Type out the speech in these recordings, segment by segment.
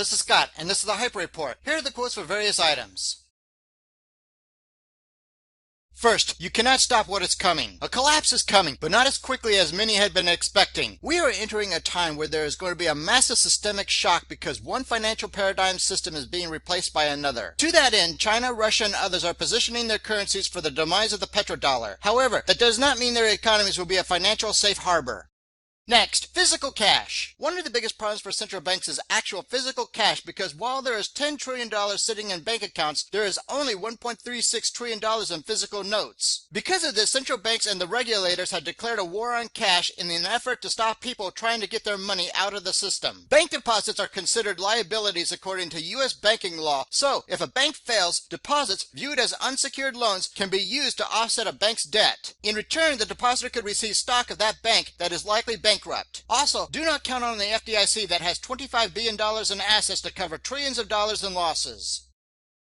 this is Scott, and this is the Hyper Report. Here are the quotes for various items. First, you cannot stop what is coming. A collapse is coming, but not as quickly as many had been expecting. We are entering a time where there is going to be a massive systemic shock because one financial paradigm system is being replaced by another. To that end, China, Russia, and others are positioning their currencies for the demise of the petrodollar. However, that does not mean their economies will be a financial safe harbor. Next, physical cash. One of the biggest problems for central banks is actual physical cash because while there is $10 trillion sitting in bank accounts, there is only $1.36 trillion in physical notes. Because of this, central banks and the regulators have declared a war on cash in an effort to stop people trying to get their money out of the system. Bank deposits are considered liabilities according to U.S. banking law, so if a bank fails, deposits viewed as unsecured loans can be used to offset a bank's debt. In return, the depositor could receive stock of that bank that is likely bankrupt. Also, do not count on the FDIC that has $25 billion in assets to cover trillions of dollars in losses.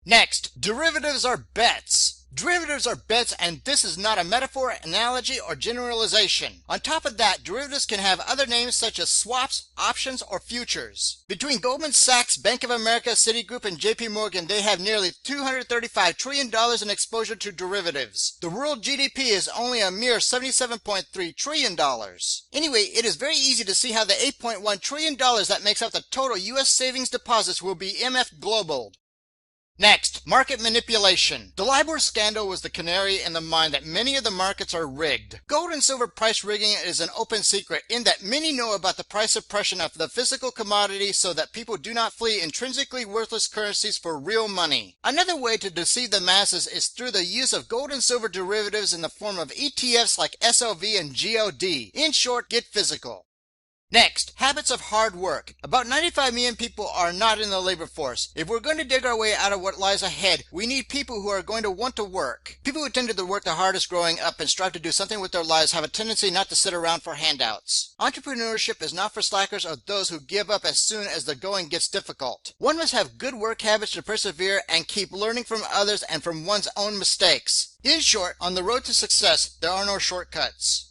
Next, derivatives are bets. Derivatives are bets, and this is not a metaphor, analogy, or generalization. On top of that, derivatives can have other names such as swaps, options, or futures. Between Goldman Sachs, Bank of America, Citigroup, and JP Morgan, they have nearly $235 trillion in exposure to derivatives. The world GDP is only a mere $77.3 trillion. Anyway, it is very easy to see how the $8.1 trillion that makes up the total U.S. savings deposits will be MF global. Next, market manipulation. The LIBOR scandal was the canary in the mine that many of the markets are rigged. Gold and silver price rigging is an open secret in that many know about the price suppression of the physical commodity so that people do not flee intrinsically worthless currencies for real money. Another way to deceive the masses is through the use of gold and silver derivatives in the form of ETFs like SLV and GOD. In short, get physical. Next, habits of hard work. About 95 million people are not in the labor force. If we're going to dig our way out of what lies ahead, we need people who are going to want to work. People who tended to work the hardest growing up and strive to do something with their lives have a tendency not to sit around for handouts. Entrepreneurship is not for slackers or those who give up as soon as the going gets difficult. One must have good work habits to persevere and keep learning from others and from one's own mistakes. In short, on the road to success, there are no shortcuts.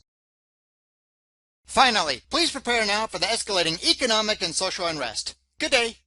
Finally, please prepare now for the escalating economic and social unrest. Good day.